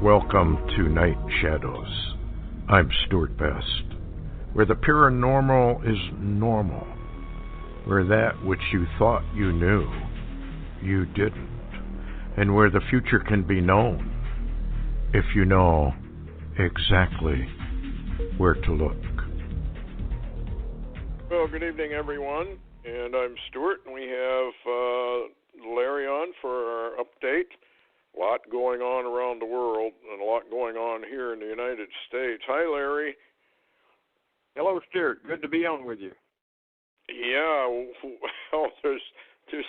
Welcome to Night Shadows. I'm Stuart Best, where the paranormal is normal, where that which you thought you knew, you didn't, and where the future can be known if you know exactly where to look. Well, good evening, everyone, and I'm Stuart, and we have Larry on for our update. A lot going on around the world and a lot going on here in the United States. Hi, Larry. Hello, Stuart. Good to be on with you. Yeah, well, there's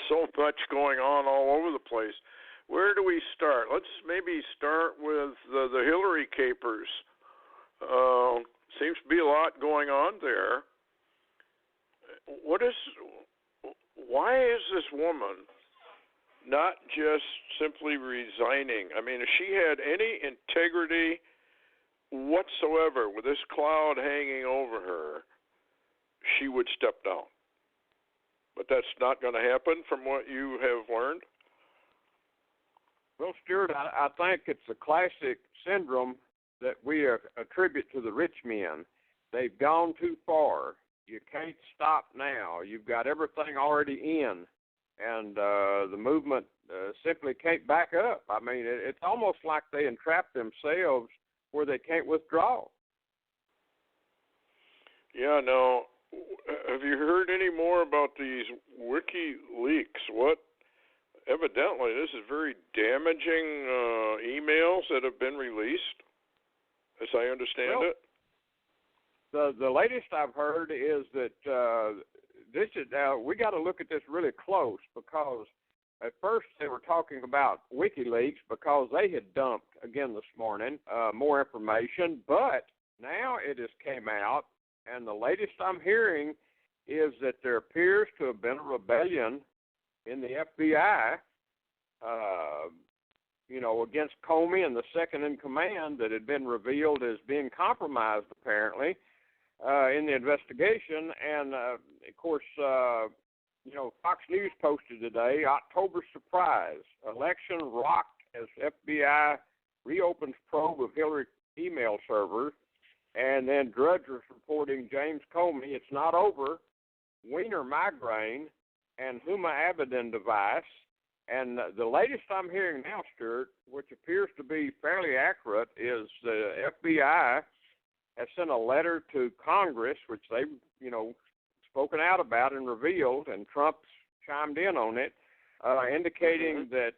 so much going on all over the place. Where do we start? Let's maybe start with the Hillary capers. Seems to be a lot going on there. Why is this woman not just simply resigning? I mean, if she had any integrity whatsoever with this cloud hanging over her, she would step down. But that's not going to happen from what you have learned? Well, Stuart, I think it's a classic syndrome that we attribute to the rich men. They've gone too far. You can't stop now. You've got everything already in. And the movement simply can't back up. I mean, it's almost like they entrap themselves where they can't withdraw. Yeah, now, have you heard any more about these WikiLeaks? Evidently, this is very damaging emails that have been released, as I understand it. The latest I've heard is that we got to look at this really close, because at first they were talking about WikiLeaks because they had dumped again this morning more information, but now it has came out, and the latest I'm hearing is that there appears to have been a rebellion in the FBI, against Comey and the second in command that had been revealed as being compromised apparently in the investigation. And of course, Fox News posted today, October surprise, election rocked as FBI reopens probe of Hillary email servers. And then Drudge was reporting James Comey, it's not over, Wiener migraine, and Huma Abedin device. And the latest I'm hearing now, Stuart, which appears to be fairly accurate, is the FBI has sent a letter to Congress, which they've, spoken out about and revealed, and Trump's chimed in on it, indicating that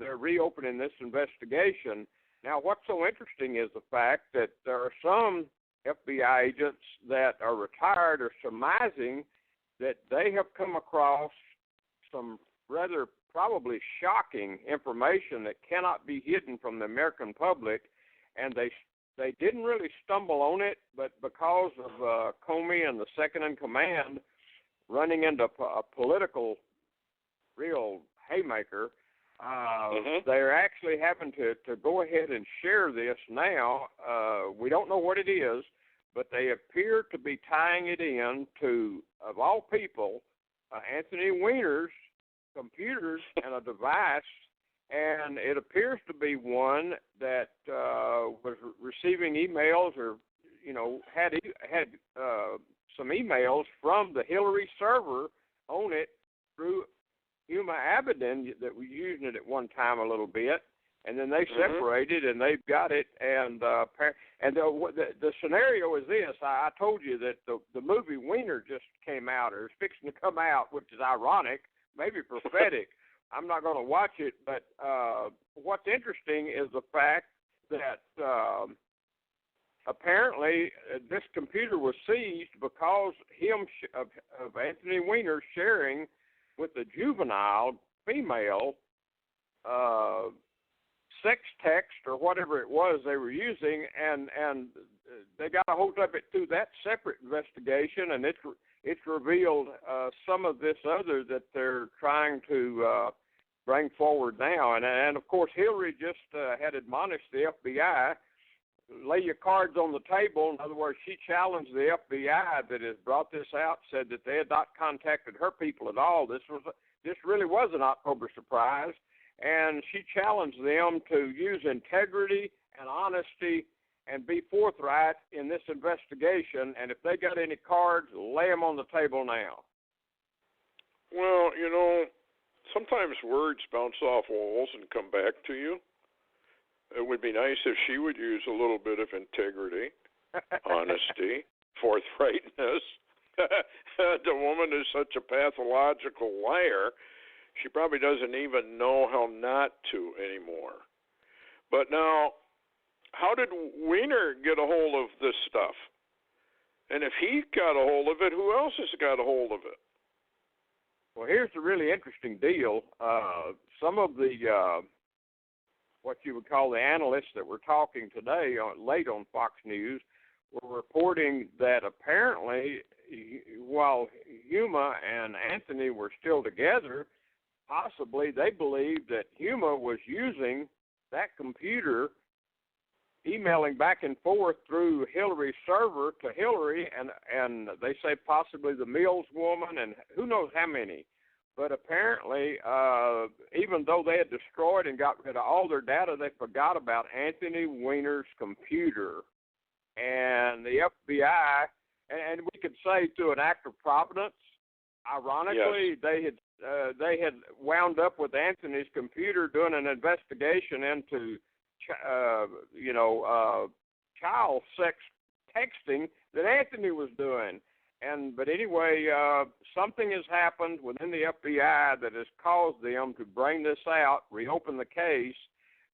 they're reopening this investigation. Now, what's so interesting is the fact that there are some FBI agents that are retired or surmising that they have come across some rather probably shocking information that cannot be hidden from the American public, and they didn't really stumble on it, but because of Comey and the second in command running into a political real haymaker, they're actually having to go ahead and share this now. We don't know what it is, but they appear to be tying it in to, of all people, Anthony Weiner's computers and a device, and it appears to be one that was receiving emails or, had some emails from the Hillary server on it through Huma Abedin that was using it at one time a little bit, and then they separated and they've got it. And the scenario is this: I told you that the movie Wiener just came out, or is fixing to come out, which is ironic, maybe prophetic. I'm not going to watch it, but what's interesting is the fact that apparently this computer was seized because of Anthony Weiner sharing with the juvenile female sex text or whatever it was they were using, and they got a hold of it through that separate investigation, and it's revealed some of this other that they're trying to bring forward now. And of course, Hillary just had admonished the FBI, lay your cards on the table. In other words, she challenged the FBI that has brought this out, said that they had not contacted her people at all. This really was an October surprise. And she challenged them to use integrity and honesty and be forthright in this investigation. And if they got any cards, lay them on the table now. Well, you know, sometimes words bounce off walls and come back to you. It would be nice if she would use a little bit of integrity, honesty, forthrightness. The woman is such a pathological liar, she probably doesn't even know how not to anymore. But now, how did Weiner get a hold of this stuff? And if he got a hold of it, who else has got a hold of it? Well, here's the really interesting deal. Some of the, what you would call the analysts that were talking today late on Fox News were reporting that apparently while Huma and Anthony were still together, possibly they believed that Huma was using that computer, emailing back and forth through Hillary's server to Hillary, and they say possibly the Mills woman and who knows how many. But apparently, even though they had destroyed and got rid of all their data, they forgot about Anthony Weiner's computer. And the FBI, and we could say through an act of providence, ironically, yes, they had wound up with Anthony's computer doing an investigation into child sex texting that Anthony was doing. But anyway, something has happened within the FBI that has caused them to bring this out, reopen the case,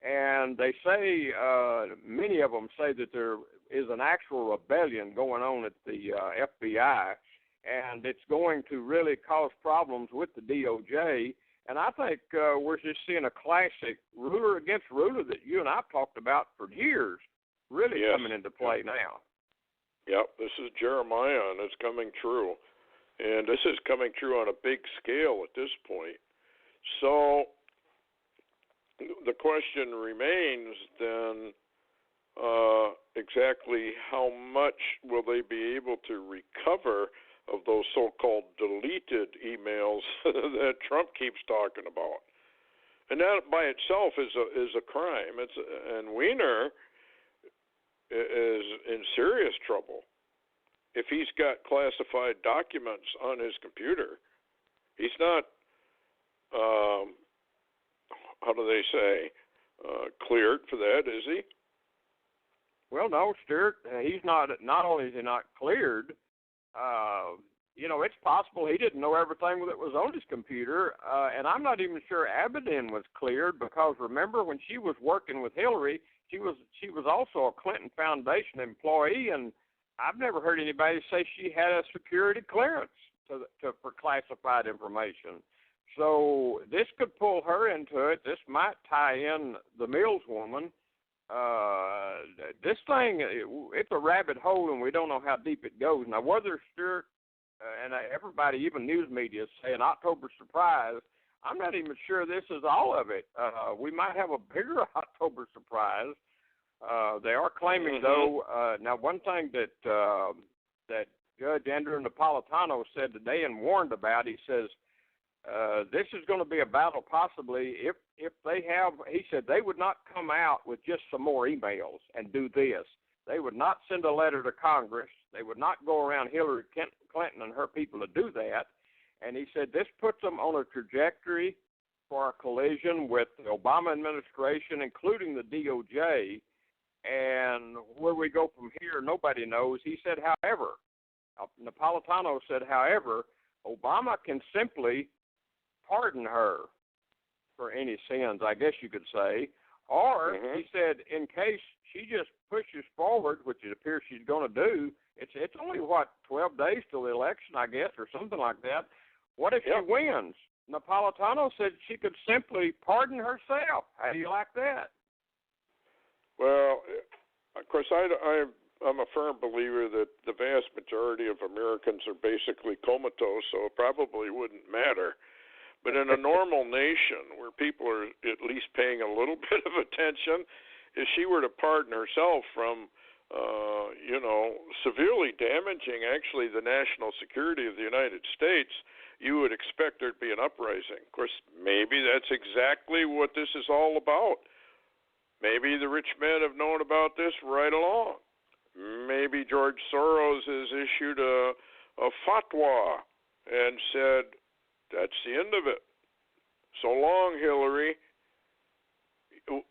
and they say, many of them say that there is an actual rebellion going on at the FBI, and it's going to really cause problems with the DOJ. And I think we're just seeing a classic ruler against ruler that you and I have talked about for years really coming into play now. Yep, this is Jeremiah, and it's coming true. And this is coming true on a big scale at this point. So the question remains then, exactly how much will they be able to recover of those so-called deleted emails that Trump keeps talking about? And that by itself is a crime. And Weiner is in serious trouble if he's got classified documents on his computer. He's not, how do they say, cleared for that, is he? Well, no, Stuart, he's not only is he not cleared, it's possible he didn't know everything that was on his computer, and I'm not even sure Abedin was cleared, because remember when she was working with Hillary, she was also a Clinton Foundation employee, and I've never heard anybody say she had a security clearance for classified information. So this could pull her into it. This might tie in the Mills woman. This thing, it's a rabbit hole, and we don't know how deep it goes. Now, whether Stuart and everybody, even news media, say an October surprise, I'm not even sure this is all of it. We might have a bigger October surprise. They are claiming, though, now one thing that Judge Andrew Napolitano said today and warned about, he says, this is going to be a battle possibly if they have, he said they would not come out with just some more emails and do this. They would not send a letter to Congress. They would not go around Hillary Clinton and her people to do that. And he said this puts them on a trajectory for a collision with the Obama administration, including the DOJ. And where we go from here, nobody knows. He said, however, Napolitano said, however, Obama can simply pardon her for any sins, I guess you could say. Or, he said, in case she just pushes forward, which it appears she's going to do, it's only, 12 days till the election, I guess, or something like that. What if she wins? Napolitano said she could simply pardon herself. How do you like that? Well, of course, I'm a firm believer that the vast majority of Americans are basically comatose, so it probably wouldn't matter. But in a normal nation where people are at least paying a little bit of attention, if she were to pardon herself from, severely damaging actually the national security of the United States, you would expect there to be an uprising. Of course, maybe that's exactly what this is all about. Maybe the rich men have known about this right along. Maybe George Soros has issued a fatwa and said, that's the end of it. So long, Hillary.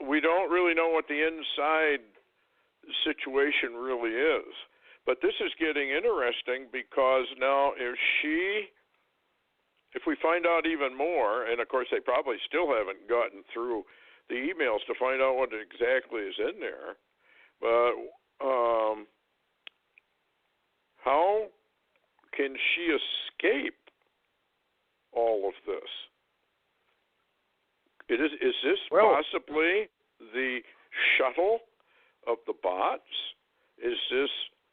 We don't really know what the inside situation really is. But this is getting interesting because now if we find out even more, and of course they probably still haven't gotten through the emails to find out what exactly is in there, but how can she escape all of this? Is this possibly the shuttle of the bots? Is this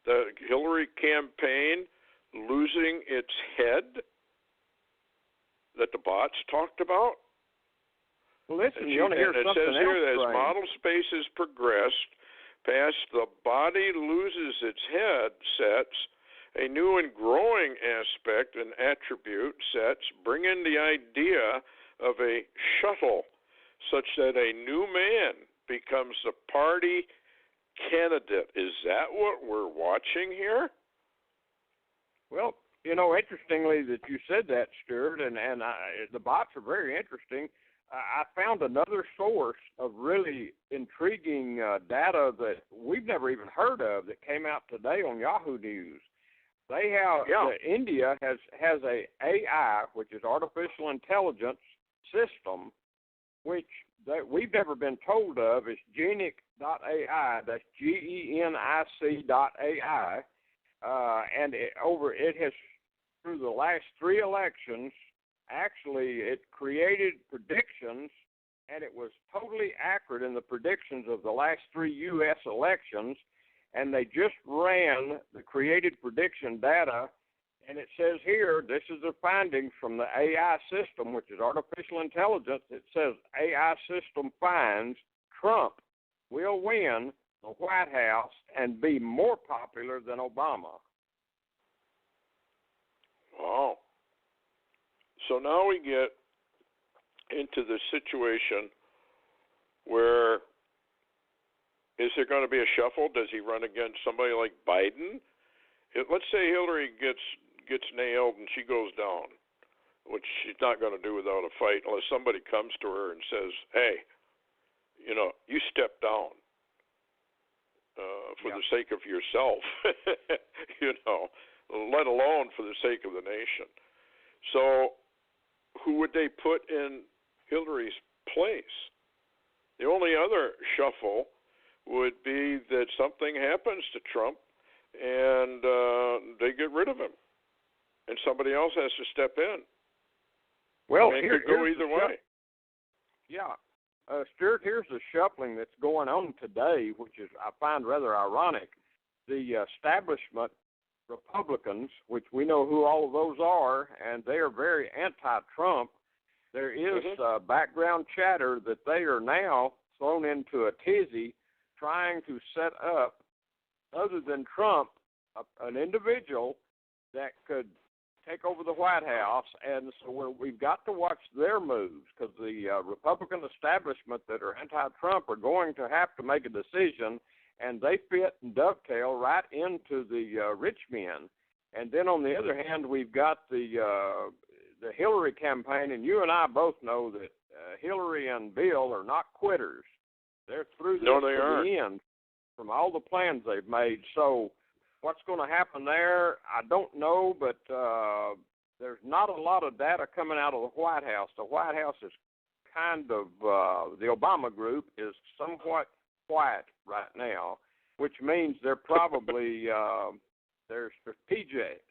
the Hillary campaign losing its head that the bots talked about? Well, listen, you want to hear something else? It says here that as Frank. model spaces progressed past the body loses its head sets, a new and growing aspect and attribute sets bring in the idea of a shuttle such that a new man becomes the party candidate. Is that what we're watching here? Well, interestingly that you said that, Stuart, and the bots are very interesting. I found another source of really intriguing data that we've never even heard of that came out today on Yahoo News. They have India has a AI, which is artificial intelligence system, which we've never been told of. It's Genic.ai. That's GENIC.ai, and it has through the last 3 elections. Actually, it created predictions, and it was totally accurate in the predictions of the last 3 U.S. elections, and they just ran the created prediction data, and it says here, this is the findings from the AI system, which is artificial intelligence. It says AI system finds Trump will win the White House and be more popular than Obama. Wow. So now we get into the situation where is there going to be a shuffle? Does he run against somebody like Biden? Let's say Hillary gets nailed and she goes down, which she's not going to do without a fight unless somebody comes to her and says, hey, you step down for the sake of yourself, let alone for the sake of the nation. So who would they put in Hillary's place? The only other shuffle would be that something happens to Trump and they get rid of him, and somebody else has to step in. Well, it could go either way. Stuart, here's the shuffling that's going on today, which is I find rather ironic. The establishment Republicans, which we know who all of those are, and they are very anti-Trump. There is background chatter that they are now thrown into a tizzy trying to set up, other than Trump, an individual that could take over the White House. And so we've got to watch their moves, because the Republican establishment that are anti-Trump are going to have to make a decision, and they fit and dovetail right into the rich men. And then on the other hand, we've got the Hillary campaign, and you and I both know that Hillary and Bill are not quitters. They're through this to the end from all the plans they've made. So what's going to happen there, I don't know, but there's not a lot of data coming out of the White House. The White House is kind of, the Obama group is somewhat quiet right now, which means they're probably they're strategic,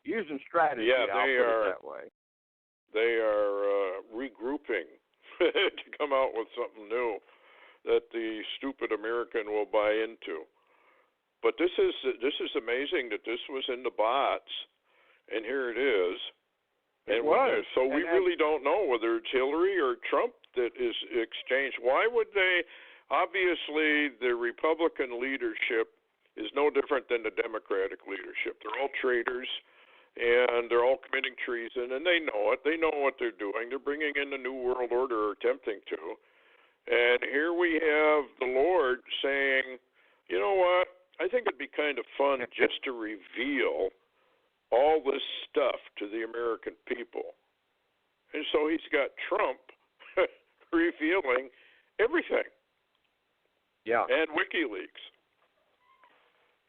using strategy. Yeah, I'll put it that way. They are regrouping to come out with something new that the stupid American will buy into. But this is amazing that this was in the bots, and here it is. It was. So we really don't know whether it's Hillary or Trump that is exchanged. Why would they? Obviously, the Republican leadership is no different than the Democratic leadership. They're all traitors, and they're all committing treason, and they know it. They know what they're doing. They're bringing in the New World Order, or attempting to. And here we have the Lord saying, you know what? I think it'd be kind of fun just to reveal all this stuff to the American people. And so he's got Trump revealing everything. Yeah. And WikiLeaks.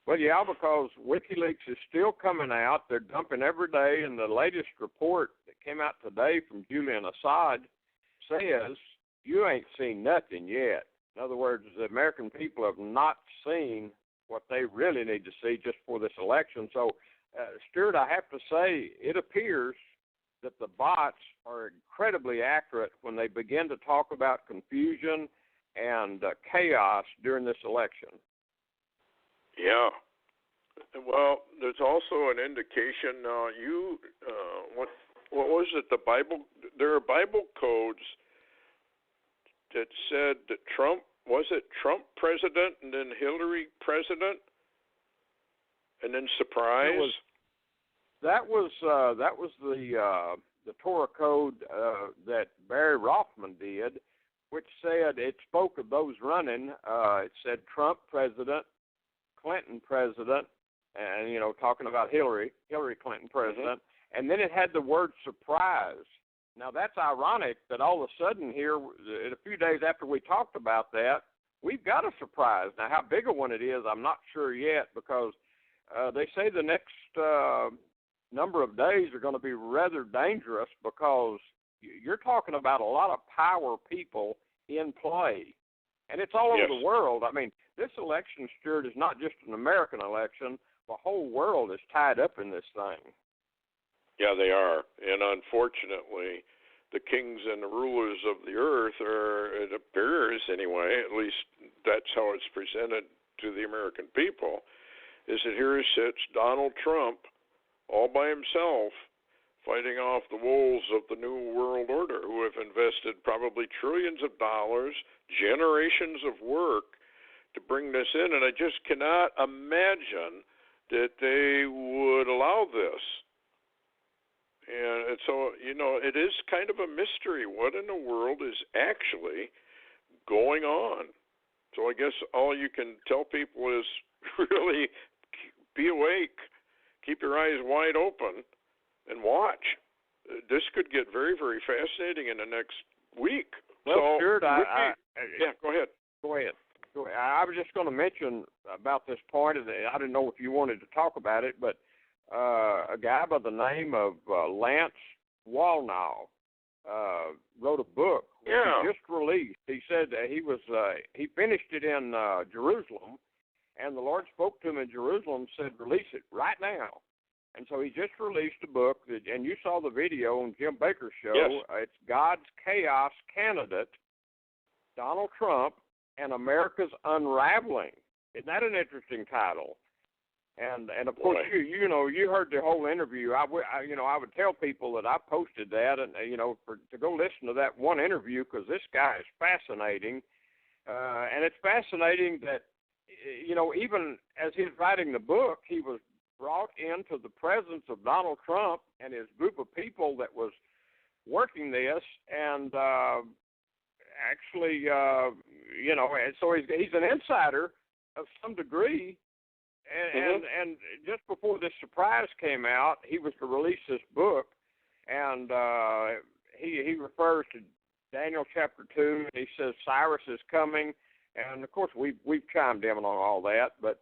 Well, yeah, because WikiLeaks is still coming out. They're dumping every day, and the latest report that came out today from Julian Assad says you ain't seen nothing yet. In other words, the American people have not seen what they really need to see just for this election. So, Stuart, I have to say, it appears that the bots are incredibly accurate when they begin to talk about confusion and chaos during this election. Yeah. Well, there's also an indication. What was it? The Bible. There are Bible codes that said that Trump president and then Hillary president, and then surprise. That was the Torah code that Barry Rothman did, which said it spoke of those running. It said Trump president, Clinton president, and talking about Hillary Clinton president, and then it had the word surprise. Now that's ironic that all of a sudden here, a few days after we talked about that, we've got a surprise. Now how big a one it is, I'm not sure yet, because they say the next number of days are going to be rather dangerous, because you're talking about a lot of power people in play, and it's all over the world. I mean, this election, Stuart, is not just an American election. The whole world is tied up in this thing. Yeah, they are. And unfortunately, the kings and the rulers of the earth are, it appears anyway, at least that's how it's presented to the American people, is that here sits Donald Trump all by himself fighting off the wolves of the New World Order, who have invested probably trillions of dollars, generations of work to bring this in. And I just cannot imagine that they would allow this. And so, it is kind of a mystery. What in the world is actually going on? So I guess all you can tell people is really be awake, keep your eyes wide open, and watch. This could get very, very fascinating in the next week. Well, Stuart, go ahead. Go ahead. I was just going to mention about this point. I didn't know if you wanted to talk about it, but a guy by the name of Lance Wallnau wrote a book which he just released. He said that he finished it in Jerusalem, and the Lord spoke to him in Jerusalem and said, release it right now. And so he just released a book, and you saw the video on Jim Baker's show. Yes. It's God's Chaos Candidate, Donald Trump, and America's Unraveling. Isn't that an interesting title? And of course, you heard the whole interview. I would tell people that I posted that, and to go listen to that one interview, because this guy is fascinating, and it's fascinating that even as he's writing the book, he was brought into the presence of Donald Trump and his group of people that was working this, and actually, and so he's an insider of some degree. And just before this surprise came out, he was to release this book, and he refers to Daniel chapter 2, and he says Cyrus is coming, and of course we've chimed in on all that, but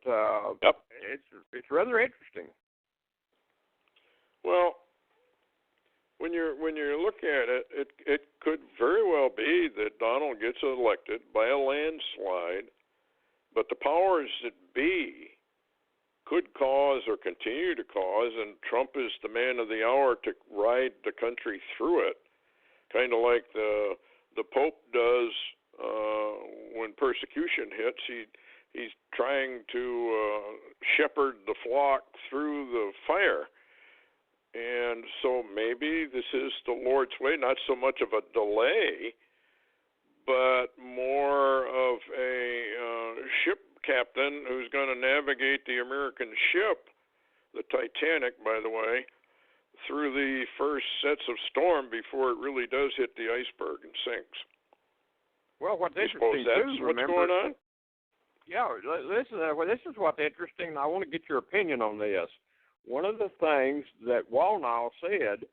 it's rather interesting. Well, when you look at it, it could very well be that Donald gets elected by a landslide, but the powers that be could cause or continue to cause, and Trump is the man of the hour to ride the country through it, kind of like the Pope does when persecution hits. He's trying to shepherd the flock through the fire. And so maybe this is the Lord's way, not so much of a delay, but more of a ship captain who's going to navigate the American ship, the Titanic, by the way, through the first sets of storm before it really does hit the iceberg and sinks. Well, what's I suppose interesting that's too, what's remember, going on? yeah, listen, well, this is what's interesting. I want to get your opinion on this. One of the things that Walnall said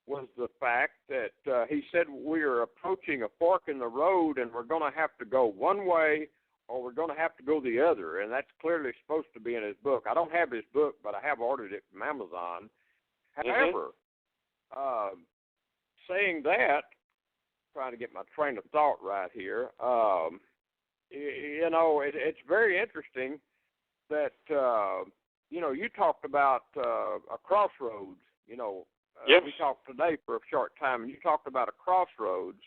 was the fact that he said we are approaching a fork in the road and we're going to have to go one way or we're going to have to go the other, and that's clearly supposed to be in his book. I don't have his book, but I have ordered it from Amazon. However, saying that, trying to get my train of thought right here, it's very interesting that, you talked about a crossroads. Yes. We talked today for a short time, and you talked about a crossroads.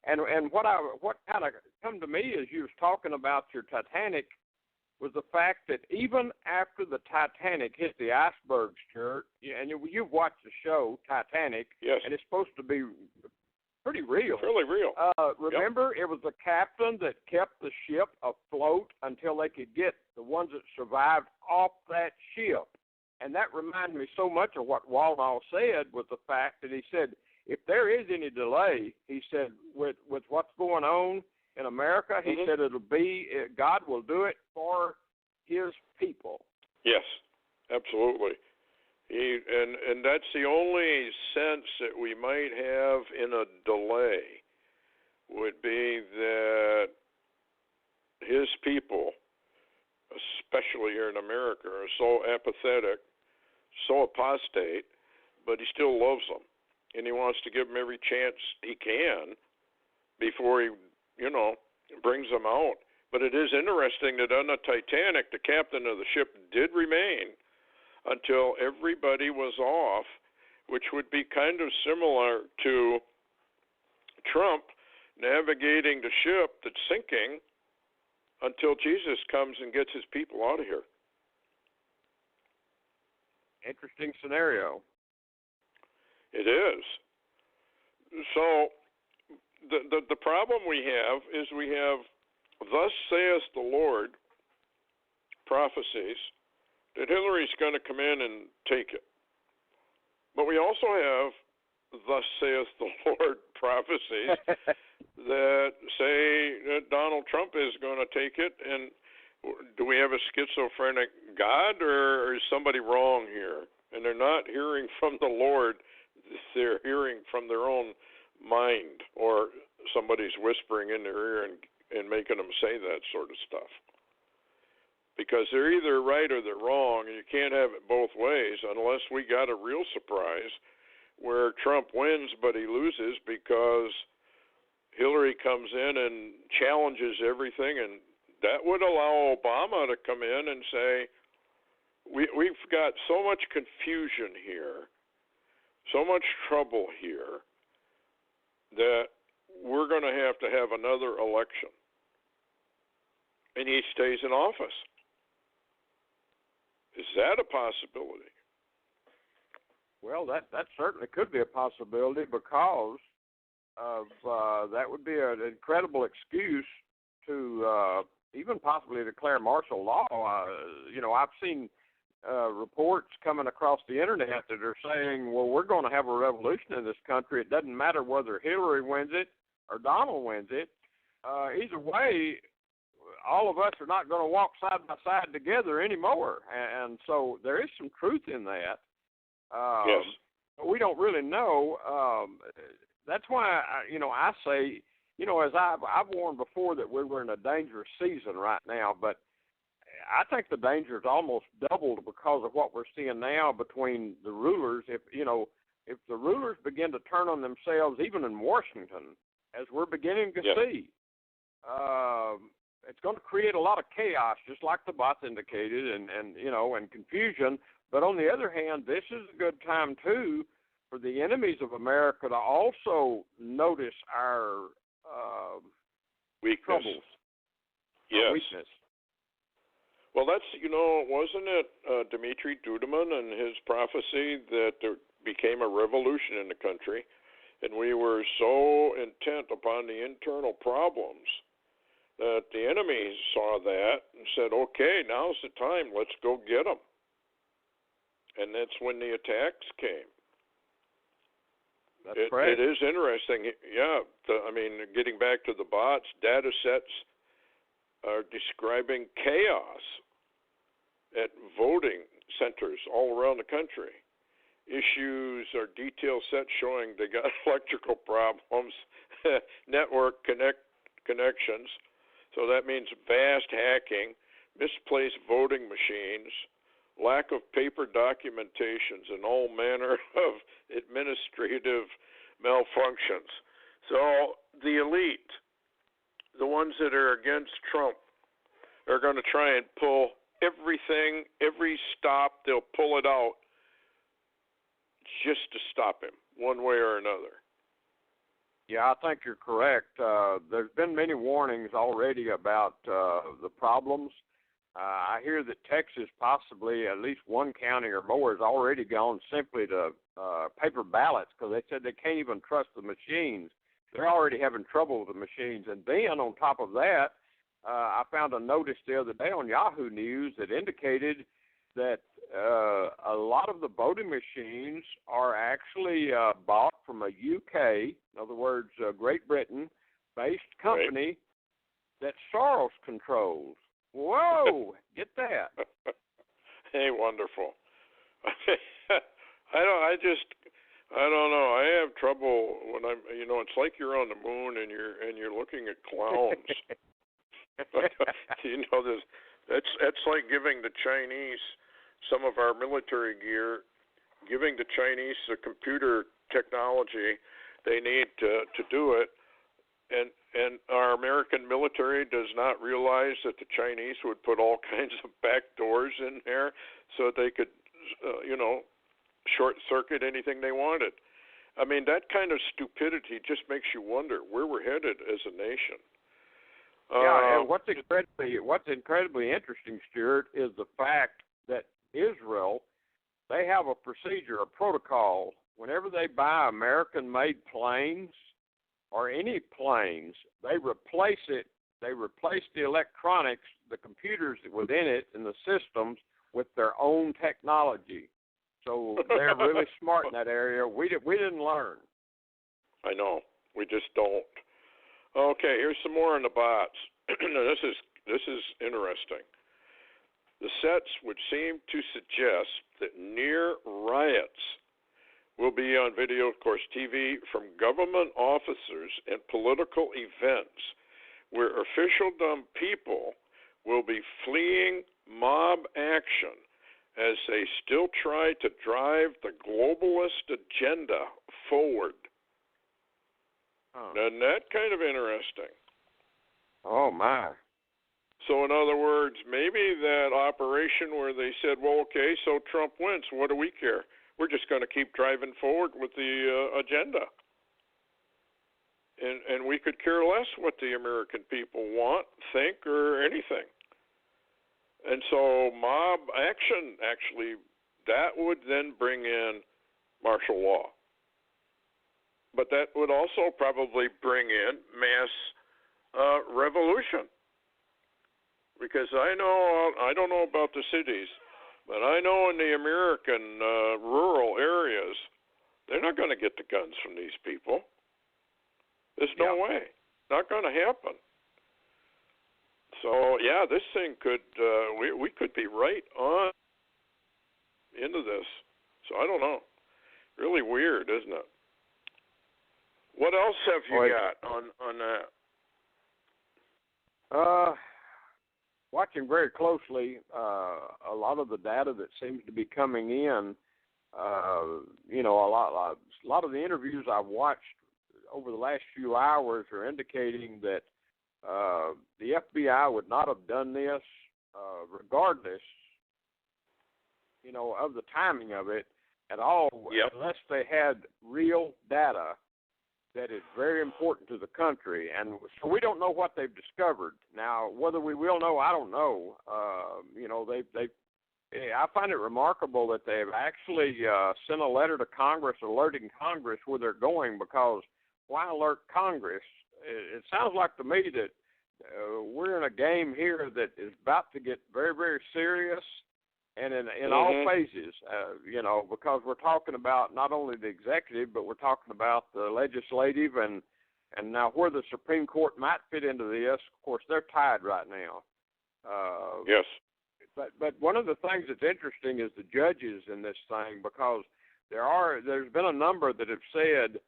And what kind of come to me as you was talking about your Titanic was the fact that even after the Titanic hit the iceberg, Stuart, and you've watched the show Titanic, yes, and it's supposed to be pretty real. Really real. Remember, It was the captain that kept the ship afloat until they could get the ones that survived off that ship. And that reminded me so much of what Walnall said, was the fact that he said, if there is any delay, he said, with what's going on in America, he said God will do it for his people. Yes, absolutely. And that's the only sense that we might have in a delay would be that his people, especially here in America, are so apathetic, so apostate, but he still loves them. And he wants to give them every chance he can before he, brings them out. But it is interesting that on the Titanic, the captain of the ship did remain until everybody was off, which would be kind of similar to Trump navigating the ship that's sinking until Jesus comes and gets his people out of here. Interesting scenario. It is. So the problem we have is we have thus saith the Lord prophecies that Hillary's going to come in and take it. But we also have thus saith the Lord prophecies that say that Donald Trump is going to take it. And do we have a schizophrenic God, or is somebody wrong here? And they're not hearing from the Lord. They're hearing from their own mind, or somebody's whispering in their ear and making them say that sort of stuff. Because they're either right or they're wrong, and you can't have it both ways unless we got a real surprise where Trump wins but he loses because Hillary comes in and challenges everything, and that would allow Obama to come in and say, we've got so much confusion here, so much trouble here, that we're going to have another election. And he stays in office. Is that a possibility? Well, that certainly could be a possibility, because of that would be an incredible excuse to even possibly declare martial law. I've seen reports coming across the internet that are saying, well, we're going to have a revolution in this country. It doesn't matter whether Hillary wins it or Donald wins it. Either way, all of us are not going to walk side by side together anymore. And so there is some truth in that. Yes. But we don't really know. That's why, I say, as I've warned before, that we were in a dangerous season right now, but I think the danger is almost doubled because of what we're seeing now between the rulers. If the rulers begin to turn on themselves, even in Washington, as we're beginning to see, it's going to create a lot of chaos, just like the bots indicated, and confusion. But on the other hand, this is a good time too for the enemies of America to also notice our troubles, yes. Our weakness. Well, that's, wasn't it Dmitry Duduman and his prophecy that there became a revolution in the country, and we were so intent upon the internal problems that the enemies saw that and said, okay, now's the time, let's go get them. And that's when the attacks came. That's correct. It is interesting. Yeah, getting back to the bots, data sets are describing chaos at voting centers all around the country. Issues are detail sets showing they got electrical problems, network connections. So that means vast hacking, misplaced voting machines, lack of paper documentations, and all manner of administrative malfunctions. So the elite, the ones that are against Trump, are going to try and pull everything, every stop, they'll pull it out just to stop him one way or another. Yeah, I think you're correct. There's been many warnings already about the problems. I hear that Texas, possibly at least one county or more, has already gone simply to paper ballots because they said they can't even trust the machines. They're already having trouble with the machines. And then on top of that, I found a notice the other day on Yahoo News that indicated that a lot of the voting machines are actually bought from a UK, in other words, Great Britain-based company that Soros controls. Whoa, get that. Hey, wonderful. I don't know. I have trouble when it's like you're on the moon and you're looking at clowns. That's like giving the Chinese some of our military gear, giving the Chinese the computer technology they need to do it, and our American military does not realize that the Chinese would put all kinds of back doors in there so that they could, short circuit anything they wanted. I mean, that kind of stupidity just makes you wonder where we're headed as a nation. Yeah, and what's incredibly interesting, Stuart, is the fact that Israel, they have a procedure, a protocol. Whenever they buy American-made planes or any planes, they replace it. They replace the electronics, the computers within it, and the systems with their own technology. So they're really smart in that area. We didn't learn. I know. We just don't. Okay, here's some more on the bots. This is interesting. The sets would seem to suggest that near riots will be on video, of course, TV, from government officers and political events where officialdom people will be fleeing mob action as they still try to drive the globalist agenda forward. Isn't that kind of interesting? Oh, my. So, in other words, maybe that operation where they said, well, okay, so Trump wins, what do we care? We're just going to keep driving forward with the agenda. And we could care less what the American people want, think, or anything. And so mob action, actually, that would then bring in martial law. But that would also probably bring in mass revolution. Because I don't know about the cities, but I know in the American rural areas, they're not going to get the guns from these people. There's no way. Not going to happen. So, yeah, this thing could, we could be right on into this. So I don't know. Really weird, isn't it? What else have you got on that? Watching very closely a lot of the data that seems to be coming in. A lot of the interviews I've watched over the last few hours are indicating that the FBI would not have done this regardless, of the timing of it at all, unless they had real data that is very important to the country. And so we don't know what they've discovered. Now, whether we will know, I don't know. I find it remarkable that they've actually sent a letter to Congress alerting Congress where they're going, because why alert Congress? It sounds like to me that we're in a game here that is about to get very, very serious, and in all phases, because we're talking about not only the executive, but we're talking about the legislative and now where the Supreme Court might fit into this. Of course, they're tied right now. Yes. But one of the things that's interesting is the judges in this thing, because there's been a number that have said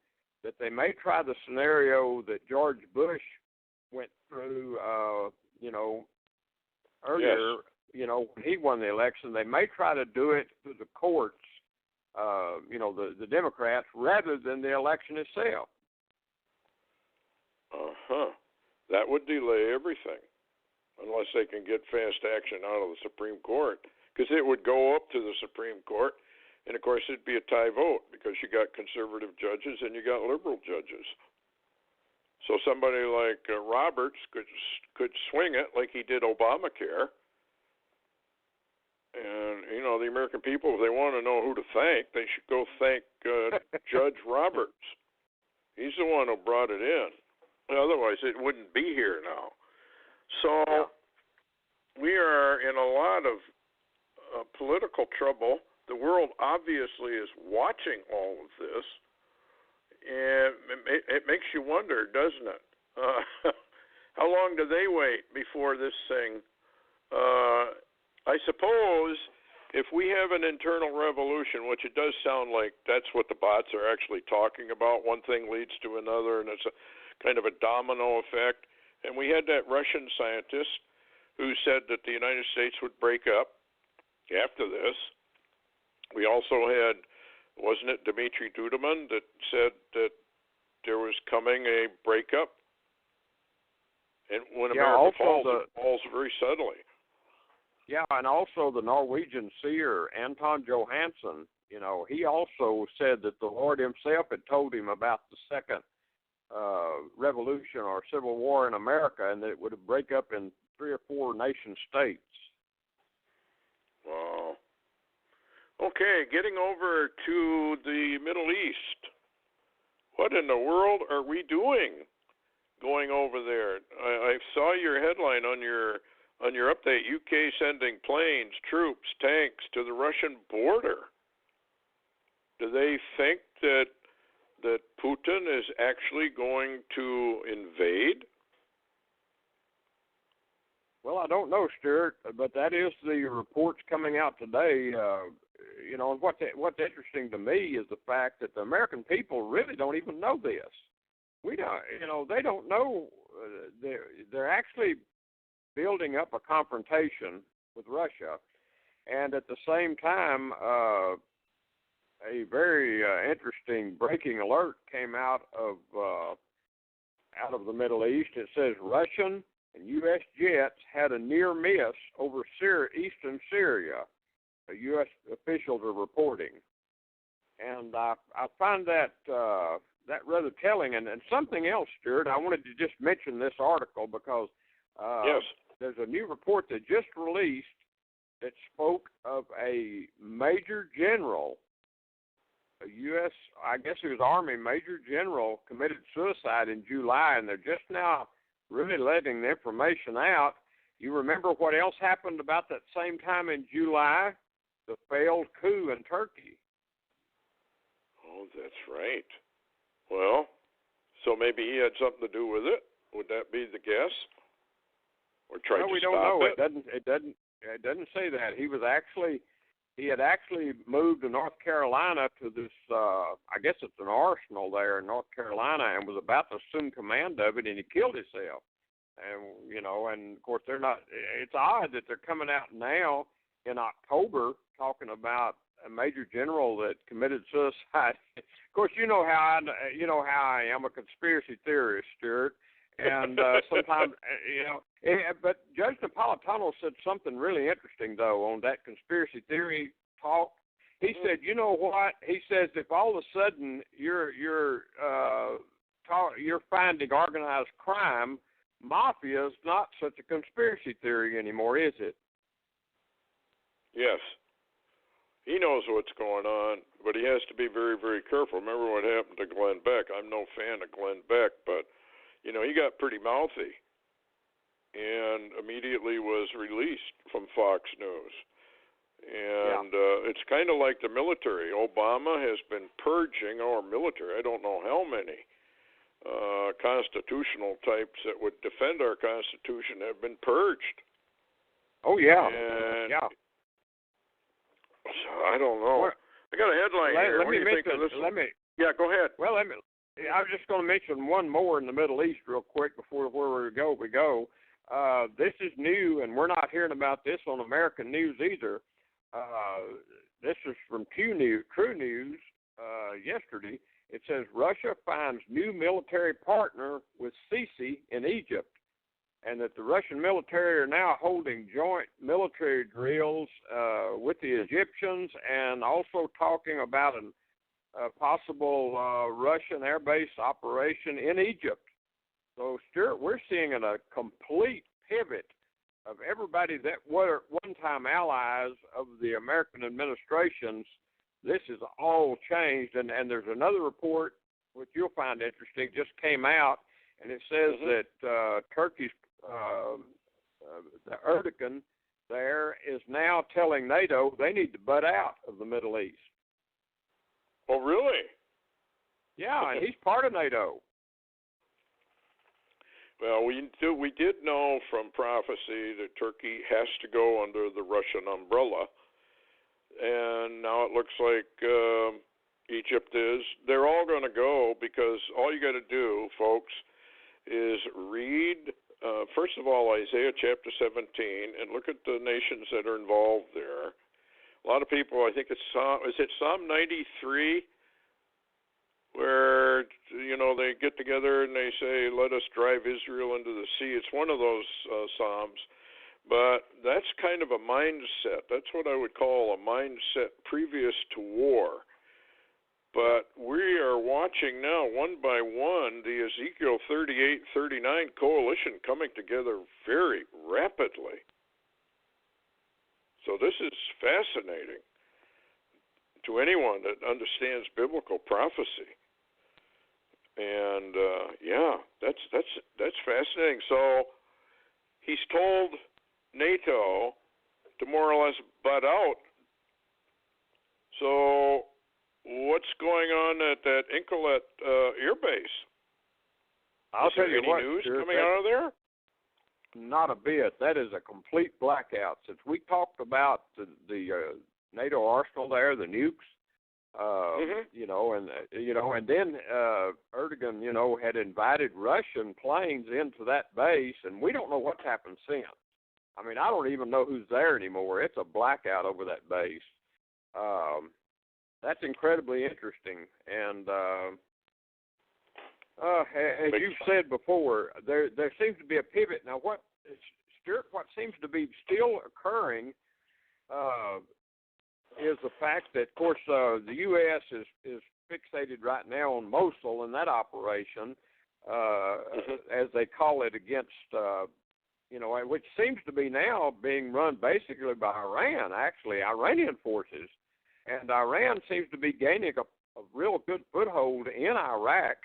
that they may try the scenario that George Bush went through, earlier. Yes. When he won the election, they may try to do it through the courts, the Democrats, rather than the election itself. That would delay everything, unless they can get fast action out of the Supreme Court, because it would go up to the Supreme Court, and of course it'd be a tie vote because you got conservative judges and you got liberal judges. So somebody like Roberts could swing it like he did Obamacare. And, the American people, if they want to know who to thank, they should go thank Judge Roberts. He's the one who brought it in. Otherwise, it wouldn't be here now. So we are in a lot of political trouble. The world obviously is watching all of this. And it makes you wonder, doesn't it? How long do they wait before this thing? I suppose if we have an internal revolution, which it does sound like that's what the bots are actually talking about, one thing leads to another, and it's a kind of a domino effect. And we had that Russian scientist who said that the United States would break up after this. We also had, wasn't it Dmitry Duduman that said that there was coming a breakup? And when America falls, it falls very subtly. Yeah, and also the Norwegian seer, Anton Johansen, he also said that the Lord himself had told him about the second revolution or civil war in America, and that it would break up in 3 or 4 nation states. Wow. Okay, getting over to the Middle East. What in the world are we doing going over there? I saw your headline on your update, UK sending planes, troops, tanks to the Russian border. Do they think that Putin is actually going to invade? Well, I don't know, Stuart, but that is the reports coming out today. And what's interesting to me is the fact that the American people really don't even know this. We don't, they don't know. They're actually building up a confrontation with Russia, and at the same time, a very interesting breaking alert came out of the Middle East. It says Russian and U.S. jets had a near miss over eastern Syria. U.S. officials are reporting, and I find that rather telling. And something else, Stuart, I wanted to just mention this article because yes. There's a new report that just released that spoke of a major general, a U.S., I guess it was Army major general, committed suicide in July, and they're just now really letting the information out. You remember what else happened about that same time in July? The failed coup in Turkey. Oh, that's right. Well, so maybe he had something to do with it. Would that be the guess? Or tried to we stop don't know. it? It doesn't say that. He had actually moved to North Carolina to this. I guess it's an arsenal there in North Carolina, and was about to assume command of it, and he killed himself. And and of course they're not. It's odd that they're coming out now in October talking about a major general that committed suicide. Of course, you know how I am, a conspiracy theorist, Stuart. And sometimes, but Judge Napolitano said something really interesting, though, on that conspiracy theory talk. He said, you know what? He says, if all of a sudden you're finding organized crime, mafia is not such a conspiracy theory anymore, is it? Yes. He knows what's going on, but he has to be very, very careful. Remember what happened to Glenn Beck. I'm no fan of Glenn Beck, but he got pretty mouthy and immediately was released from Fox News. And it's kind of like the military. Obama has been purging our military. I don't know how many constitutional types that would defend our Constitution have been purged. Oh, yeah. And yeah. So I don't know. I got a headline here. What do you think of this? Yeah, go ahead. Well, I was just going to mention one more in the Middle East real quick before we go. This is new, and we're not hearing about this on American news either. This is from True News yesterday. It says Russia finds new military partner with Sisi in Egypt, and that the Russian military are now holding joint military drills with the Egyptians, and also talking about a possible Russian air base operation in Egypt. So, Stuart, we're seeing a complete pivot of everybody that were one-time allies of the American administrations. This is all changed, and there's another report, which you'll find interesting, just came out, and it says that Turkey's the Erdogan there is now telling NATO they need to butt out of the Middle East. Oh, really? Yeah, and he's part of NATO. Well, we did know from prophecy that Turkey has to go under the Russian umbrella, and now it looks like Egypt is. They're all going to go, because all you got to do, folks, is read, first of all, Isaiah chapter 17, and look at the nations that are involved there. A lot of people, I think it's Psalm 93? Where, they get together and they say, let us drive Israel into the sea. It's one of those Psalms. But that's kind of a mindset. That's what I would call a mindset previous to war. But we are watching now, one by one, the Ezekiel 38-39 coalition coming together very rapidly. So this is fascinating to anyone that understands biblical prophecy. And that's fascinating. So he's told NATO to more or less butt out. So what's going on at that Incolet air base? I'll tell you what, any news coming out of there? Not a bit. That is a complete blackout. Since we talked about the NATO arsenal there, the nukes, and then Erdogan, had invited Russian planes into that base, and we don't know what's happened since. I mean, I don't even know who's there anymore. It's a blackout over that base. That's incredibly interesting. And as you've said before, there seems to be a pivot. Now, Stuart, what seems to be still occurring is the fact that, of course, the U.S. is fixated right now on Mosul and that operation, as they call it, against, which seems to be now being run basically by Iran, actually, Iranian forces. And Iran seems to be gaining a real good foothold in Iraq.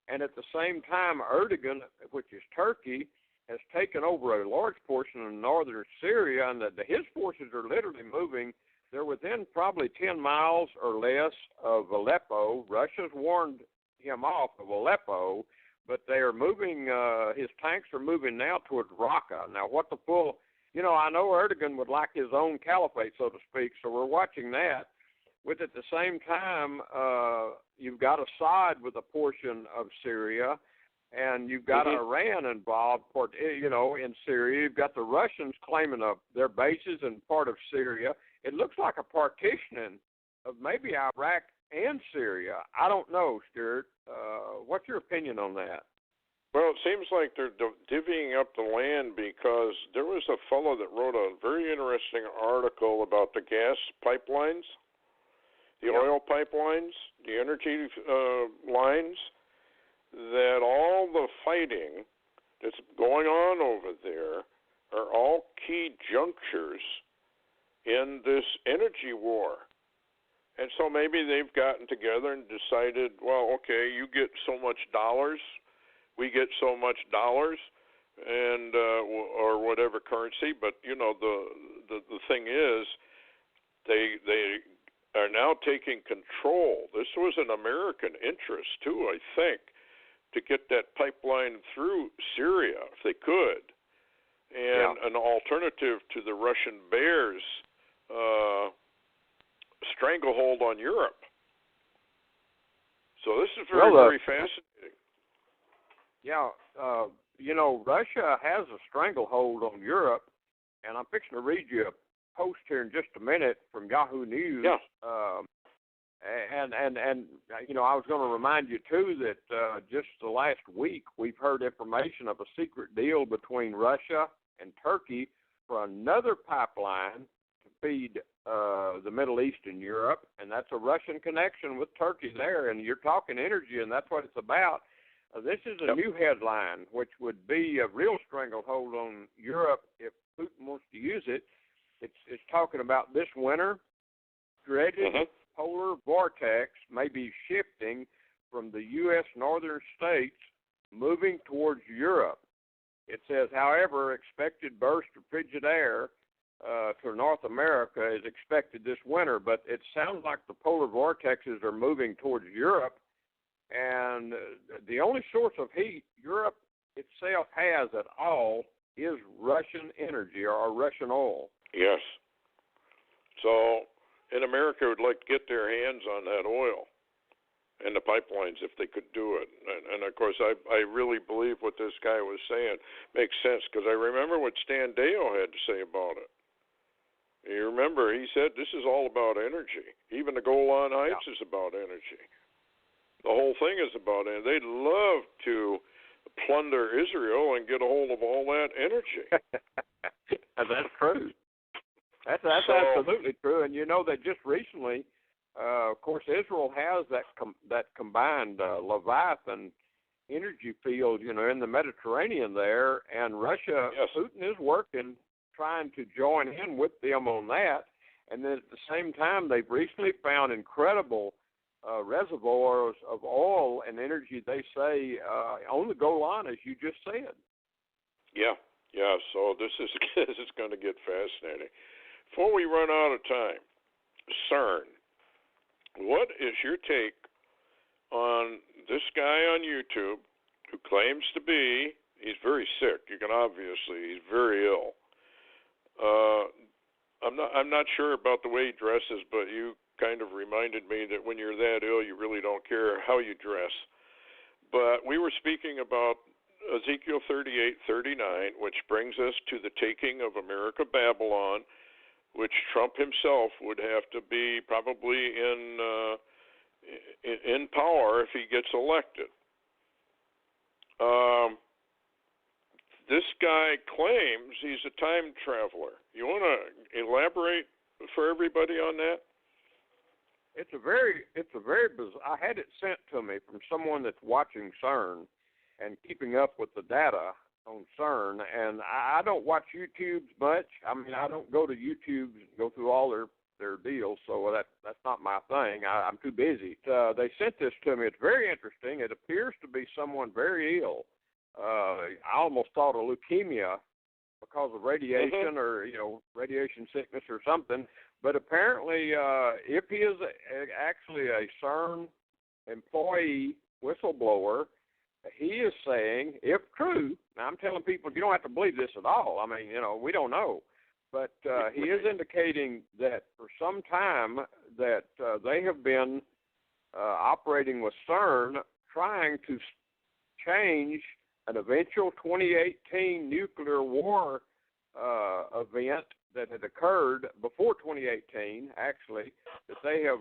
And at the same time, Erdogan, which is Turkey, has taken over a large portion of northern Syria, and his forces are literally moving. They're within probably 10 miles or less of Aleppo. Russia's warned him off of Aleppo, but they are moving, his tanks are moving now towards Raqqa. Now, I know Erdogan would like his own caliphate, so to speak, so we're watching that. With at the same time, you've got Assad with a portion of Syria, and you've got Iran involved, in Syria. You've got the Russians claiming their bases in part of Syria. It looks like a partitioning of maybe Iraq and Syria. I don't know, Stuart. What's your opinion on that? Well, it seems like they're divvying up the land, because there was a fellow that wrote a very interesting article about the gas pipelines, the oil pipelines, the energy lines, that all the fighting that's going on over there are all key junctures in this energy war. And so maybe they've gotten together and decided, well, okay, you get so much dollars, we get so much dollars, and or whatever currency. But the thing is, They are now taking control. This was an American interest too, I think, to get that pipeline through Syria if they could, and an alternative to the Russian bears' stranglehold on Europe. So this is very fascinating. Yeah, Russia has a stranglehold on Europe, and I'm fixing to read you a post here in just a minute from Yahoo News. Yeah. And I was going to remind you too that just the last week we've heard information of a secret deal between Russia and Turkey for another pipeline to feed the Middle East and Europe, and that's a Russian connection with Turkey there. And you're talking energy, and that's what it's about. This is a new headline, which would be a real stranglehold on Europe if Putin wants to use it. It's talking about this winter, dreaded polar vortex may be shifting from the U.S. northern states, moving towards Europe. It says, however, expected burst of frigid air to North America is expected this winter, but it sounds like the polar vortexes are moving towards Europe, and the only source of heat Europe itself has at all is Russian energy or Russian oil. Yes. So, in America would like to get their hands on that oil and the pipelines if they could do it. And of course, I really believe what this guy was saying makes sense, because I remember what Stan Deyo had to say about it. You remember, he said this is all about energy. Even the Golan Heights is about energy. The whole thing is about energy. They'd love to plunder Israel and get a hold of all that energy. That's true. That's absolutely true. And you know that just recently, of course, Israel has that combined Leviathan energy field, in the Mediterranean there, and Russia, Putin is working, trying to join in with them on that. And then at the same time, they've recently found incredible reservoirs of oil and energy, they say, on the Golan, as you just said. Yeah. So this is going to get fascinating. Before we run out of time, CERN, what is your take on this guy on YouTube who claims to be, he's very sick, he's very ill. I'm not sure about the way he dresses, but you kind of reminded me that when you're that ill, you really don't care how you dress. But we were speaking about Ezekiel 38:39, which brings us to the taking of America Babylon, which Trump himself would have to be probably in power if he gets elected. This guy claims he's a time traveler. You want to elaborate for everybody on that? It's a very bizarre. I had it sent to me from someone that's watching CERN and keeping up with the data on CERN, and I don't watch YouTube much. I mean, I don't go to YouTube and go through all their deals, so that's not my thing. I'm too busy. They sent this to me. It's very interesting. It appears to be someone very ill. I almost thought of leukemia because of radiation or, radiation sickness or something. But apparently, if he is actually a CERN employee whistleblower, he is saying, if true, now I'm telling people you don't have to believe this at all. I mean, we don't know. But he is indicating that for some time that they have been operating with CERN trying to change an eventual 2018 nuclear war event that had occurred before 2018, actually, that they have,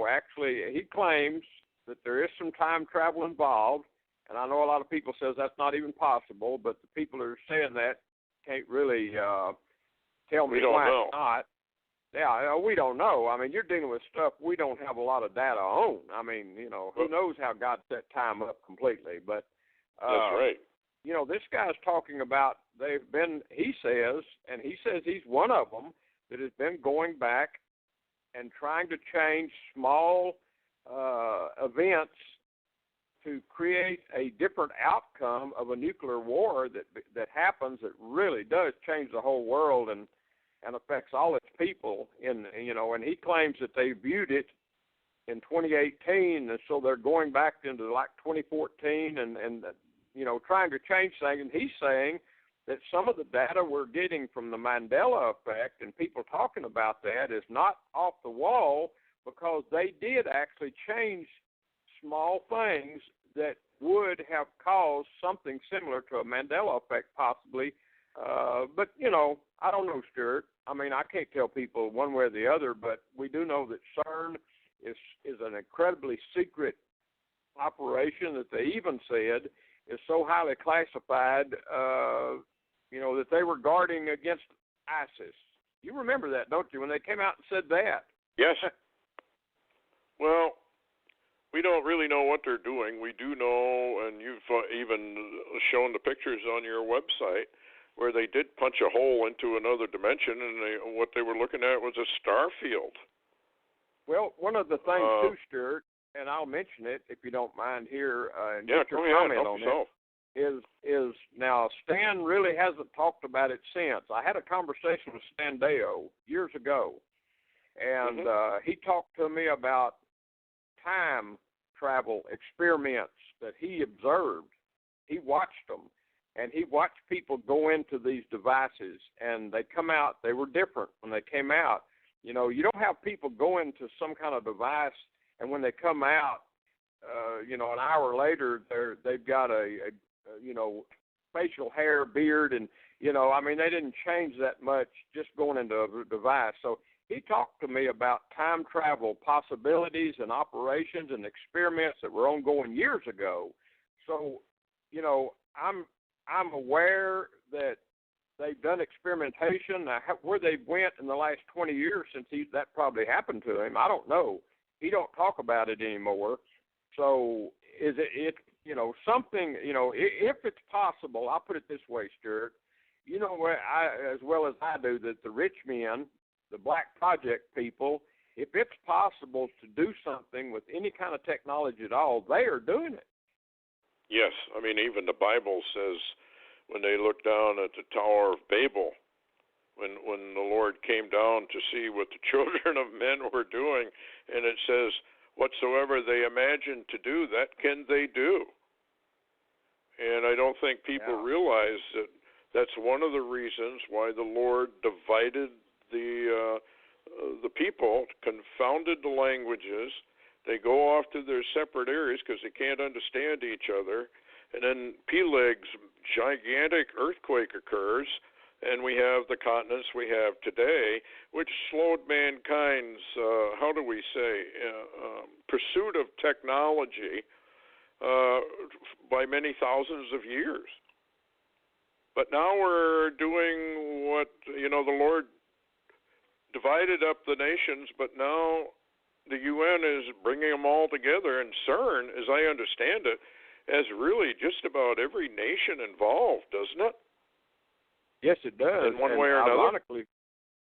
actually, he claims that there is some time travel involved, and I know a lot of people says that's not even possible, but the people who are saying that can't really tell me why it's not. Yeah, we don't know. I mean, you're dealing with stuff we don't have a lot of data on. I mean, who knows how God set time up completely, but that's right. This guy's talking about he says he's one of them that has been going back and trying to change small events to create a different outcome of a nuclear war that happens that really does change the whole world. And and affects all its people. And he claims that they viewed it in 2018, and so they're going back into like 2014 and trying to change things. And he's saying that some of the data we're getting from the Mandela Effect and people talking about that is not off the wall, because they did actually change small things that would have caused something similar to a Mandela Effect possibly. But, I don't know, Stuart. I mean, I can't tell people one way or the other, but we do know that CERN is an incredibly secret operation that they even said is so highly classified, that they were guarding against ISIS. You remember that, don't you, when they came out and said that? Yes. Well, we don't really know what they're doing. We do know, and you've even shown the pictures on your website, where they did punch a hole into another dimension, and what they were looking at was a star field. Well, one of the things, too, Stuart, and I'll mention it if you don't mind here, and yeah, get your comment on it, is now Stan really hasn't talked about it since. I had a conversation with Stan Deo years ago, and he talked to me about time travel experiments that he observed. He watched them, and he watched people go into these devices, and they come out. They were different when they came out. You don't have people go into some kind of device, and when they come out, an hour later, they've got a facial hair, beard, and, they didn't change that much just going into a device. So he talked to me about time travel possibilities and operations and experiments that were ongoing years ago. So, I'm aware that they've done experimentation. Now, where they went in the last 20 years since that probably happened to him, I don't know. He don't talk about it anymore. So is it something, if it's possible, I'll put it this way, Stuart, as well as I do, that the rich men, the Black Project people, if it's possible to do something with any kind of technology at all, they are doing it. Yes. I mean, even the Bible says when they looked down at the Tower of Babel, when the Lord came down to see what the children of men were doing, and it says, whatsoever they imagine to do, that can they do. And I don't think people realize that that's one of the reasons why the Lord divided the people, confounded the languages. They go off to their separate areas because they can't understand each other. And then Peleg's gigantic earthquake occurs, and we have the continents we have today, which slowed mankind's, pursuit of technology by many thousands of years. But now we're doing what, the Lord divided up the nations, but now the UN is bringing them all together, and CERN, as I understand it, has really just about every nation involved, doesn't it? Yes, it does. In one way or another. Ironically,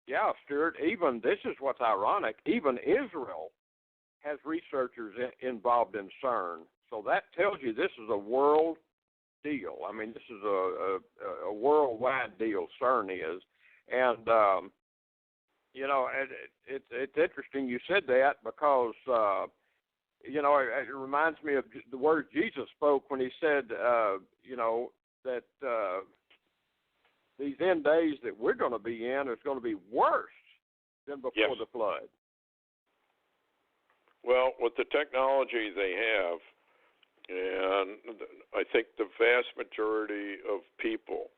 yeah, Stuart, even this is what's ironic, even Israel has researchers involved in CERN. So that tells you this is a world deal. I mean, this is a worldwide deal, CERN is. And, it's interesting you said that because, it reminds me of the words Jesus spoke when he said, that these end days that we're going to be in is going to be worse than before the flood. Well, with the technology they have, and I think the vast majority of people,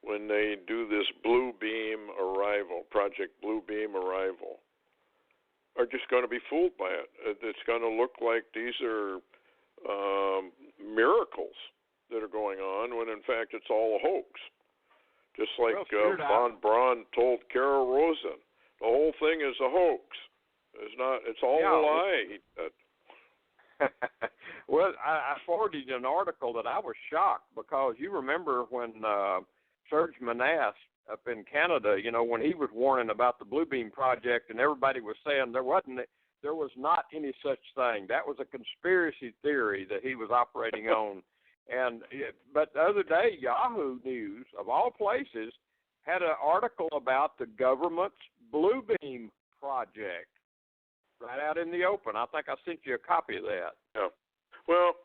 when they do this Blue Beam arrival, Project Blue Beam arrival, are just going to be fooled by it. It's going to look like these are miracles that are going on, when in fact it's all a hoax. Just like von Braun told Carol Rosen, the whole thing is a hoax. It's all a lie. Well, I forwarded you an article that I was shocked because you remember when Serge Manasse up in Canada, when he was warning about the Blue Beam Project, and everybody was saying there was not any such thing. That was a conspiracy theory that he was operating on. But the other day, Yahoo News, of all places, had an article about the government's Blue Beam project right out in the open. I think I sent you a copy of that. Yeah. Well,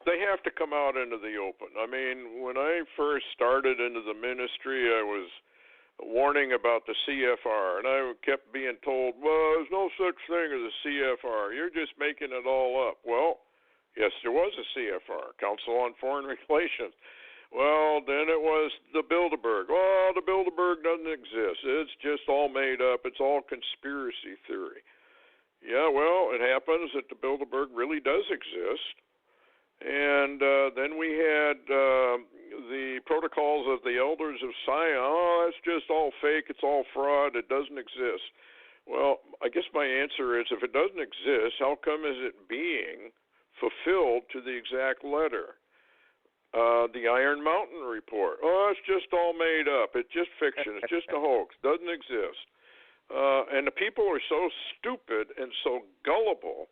they have to come out into the open. I mean, when I first started into the ministry, I was warning about the CFR, and I kept being told, well, there's no such thing as a CFR. You're just making it all up. Well, yes, there was a CFR, Council on Foreign Relations. Well, then it was the Bilderberg. Well, the Bilderberg doesn't exist. It's just all made up. It's all conspiracy theory. Yeah, well, it happens that the Bilderberg really does exist. And then we had the protocols of the elders of Zion. Oh, that's just all fake. It's all fraud. It doesn't exist. Well, I guess my answer is, if it doesn't exist, how come is it being fulfilled to the exact letter? The Iron Mountain report. Oh, it's just all made up. It's just fiction. It's just a hoax. Doesn't exist. And the people are so stupid and so gullible,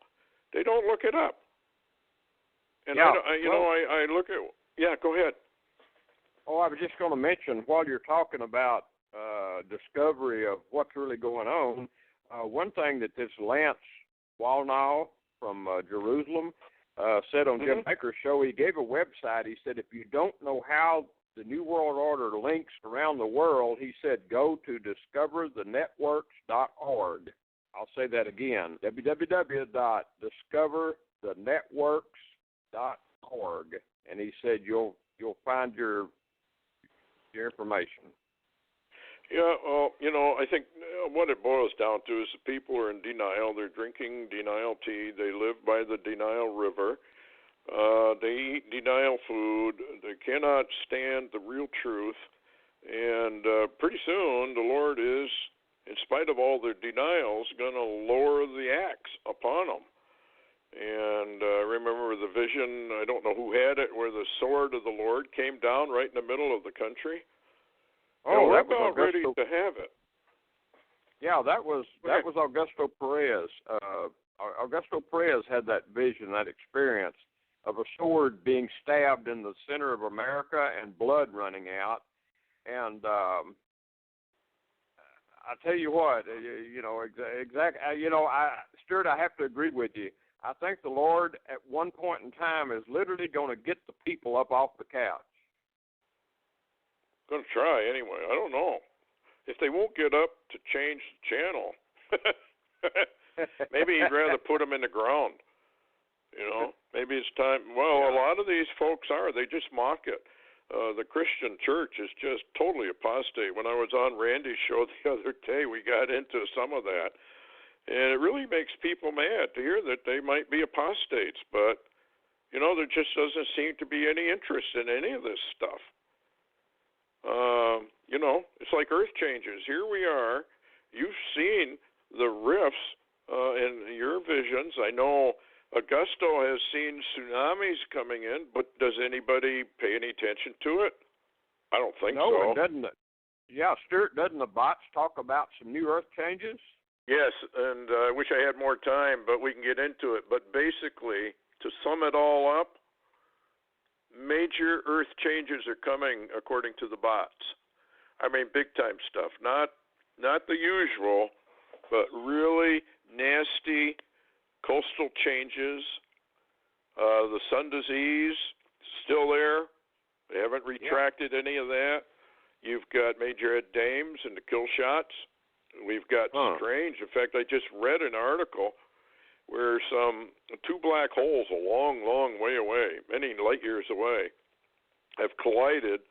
they don't look it up. And yeah, I look at. Yeah, go ahead. Oh, I was just going to mention, while you're talking about discovery of what's really going on, one thing that this Lance Wallnau from Jerusalem said on Jim Baker's show, he gave a website. He said, if you don't know how the New World Order links around the world, he said, go to discoverthenetworks.org. I'll say that again, www.discoverthenetworks.org. And he said you'll find your information. Yeah, I think what it boils down to is the people are in denial. They're drinking denial tea. They live by the denial river. They eat denial food. They cannot stand the real truth. And pretty soon the Lord is, in spite of all their denials, going to lower the axe upon them. And I remember the vision, I don't know who had it, where the sword of the Lord came down right in the middle of the country. Oh, we're that was about ready Augusto. to have it. Yeah, that was Augusto Perez. Augusto Perez had that vision, that experience of a sword being stabbed in the center of America and blood running out. And I tell you what, Stuart, I have to agree with you. I think the Lord at one point in time is literally going to get the people up off the couch. Going to try anyway. I don't know. If they won't get up to change the channel, maybe he'd rather put them in the ground. Maybe it's time. Well, a lot of these folks are. They just mock it. The Christian church is just totally apostate. When I was on Randy's show the other day, we got into some of that. And it really makes people mad to hear that they might be apostates. But, there just doesn't seem to be any interest in any of this stuff. It's like earth changes. Here we are. You've seen the rifts in your visions. I know Augusto has seen tsunamis coming in, but does anybody pay any attention to it? I don't think so. No, it doesn't. Yeah, Stuart, doesn't the bots talk about some new earth changes? Yes, and I wish I had more time, but we can get into it. But basically, to sum it all up, major earth changes are coming according to the bots. I mean, big-time stuff. Not the usual, but really nasty coastal changes. The sun disease, still there. They haven't retracted any of that. You've got major head dames and the kill shots. We've got strange. In fact, I just read an article where two black holes a long, long way away, many light years away, have collided,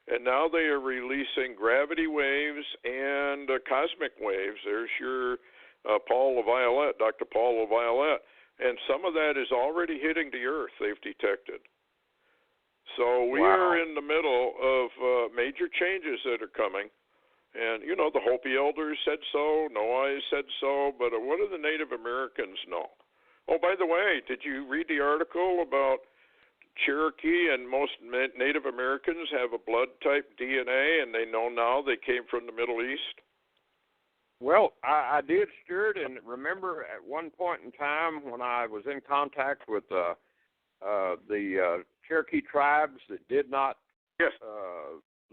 and now they are releasing gravity waves and cosmic waves. There's your Paul LaViolette, Dr. Paul LaViolette, and some of that is already hitting the Earth, they've detected. So we are in the middle of major changes that are coming. And, the Hopi elders said so, Noah said so, but what do the Native Americans know? Oh, by the way, did you read the article about Cherokee and most Native Americans have a blood-type DNA, and they know now they came from the Middle East? Well, I did, Stuart, and remember at one point in time when I was in contact with the Cherokee tribes that did not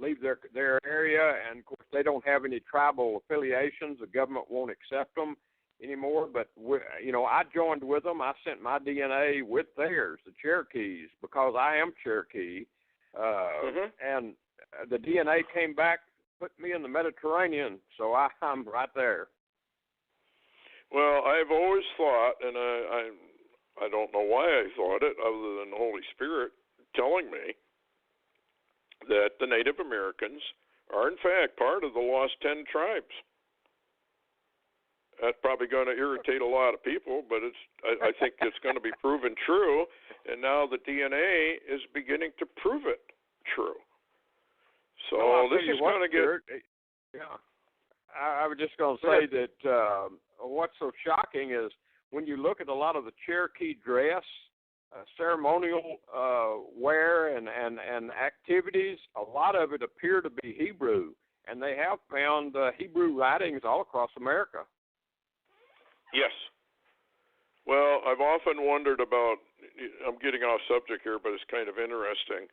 leave their area, and of course they don't have any tribal affiliations. The government won't accept them anymore. But I joined with them. I sent my DNA with theirs, the Cherokees, because I am Cherokee, and the DNA came back, put me in the Mediterranean, so I'm right there. Well, I've always thought, and I don't know why I thought it, other than the Holy Spirit telling me, that the Native Americans are in fact part of the lost 10 tribes. That's probably going to irritate a lot of people, but I think it's going to be proven true, and now the DNA is beginning to prove it true. So this is going to get... Yeah, I was just going to say that what's so shocking is when you look at a lot of the Cherokee dress, ceremonial wear and activities, a lot of it appear to be Hebrew, and they have found Hebrew writings all across America. Yes. Well, I've often wondered about, I'm getting off subject here, but it's kind of interesting.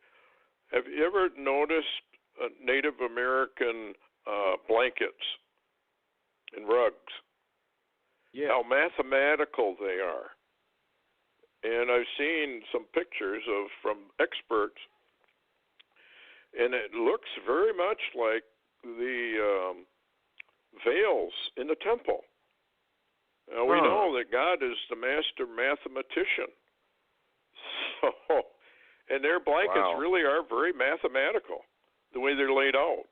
Have you ever noticed Native American blankets and rugs? Yeah. How mathematical they are. And I've seen some pictures from experts, and it looks very much like the veils in the temple. Now, we know that God is the master mathematician. So, and their blankets really are very mathematical, the way they're laid out.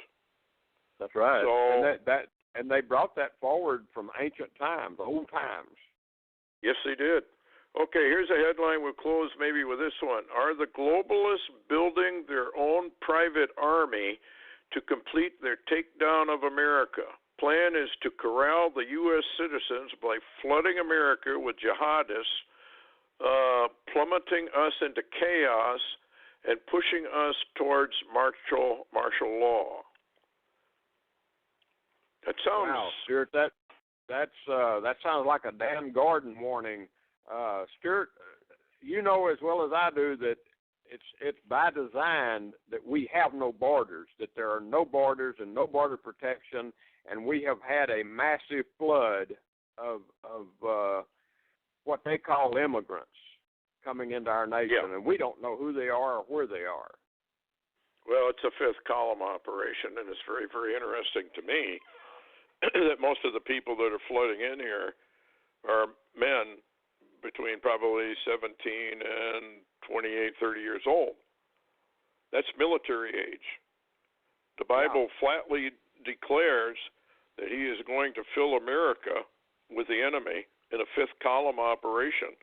That's right. So, and they brought that forward from ancient times, old times. Yes, they did. Okay, here's a headline. We'll close maybe with this one. Are the globalists building their own private army to complete their takedown of America? Plan is to corral the U.S. citizens by flooding America with jihadists, plummeting us into chaos, and pushing us towards martial law. That sounds... Wow, Stuart, that sounds like a Dan Gordon warning. Stuart, you know as well as I do that it's by design that we have no borders, that there are no borders and no border protection, and we have had a massive flood of what they call immigrants coming into our nation, and we don't know who they are or where they are. Well, it's a fifth column operation, and it's very, very interesting to me that most of the people that are flooding in here are men between probably 17 and 28, 30 years old. That's military age. The Bible flatly declares that he is going to fill America with the enemy in a fifth column operation.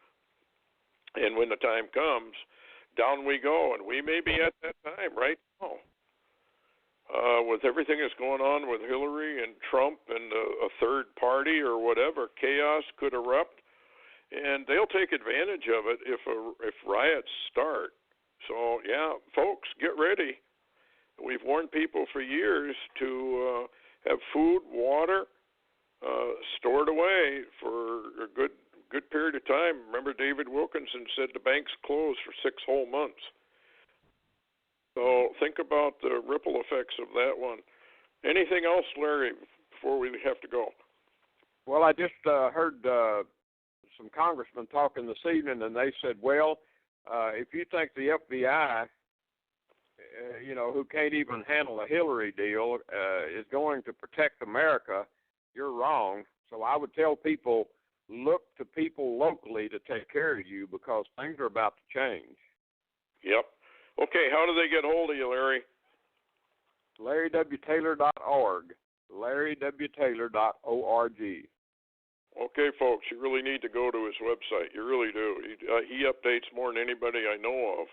And when the time comes, down we go. And we may be at that time right now. With everything that's going on with Hillary and Trump and a third party or whatever, chaos could erupt. And they'll take advantage of it if riots start. So, yeah, folks, get ready. We've warned people for years to have food, water stored away for a good period of time. Remember, David Wilkinson said the banks closed for 6 whole months. So think about the ripple effects of that one. Anything else, Larry, before we have to go? Well, I just heard some congressmen talking this evening, and they said, well, if you think the FBI, who can't even handle a Hillary deal, is going to protect America, you're wrong. So I would tell people, look to people locally to take care of you because things are about to change. Yep. Okay, how do they get hold of you, Larry? LarryWTaylor.org. LarryWTaylor.org. Okay, folks, you really need to go to his website. You really do. He updates more than anybody I know of,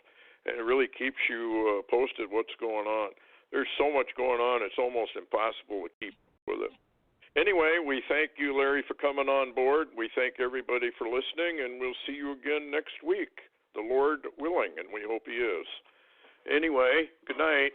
and it really keeps you posted what's going on. There's so much going on, it's almost impossible to keep with it. Anyway, we thank you, Larry, for coming on board. We thank everybody for listening, and we'll see you again next week, the Lord willing, and we hope he is. Anyway, good night.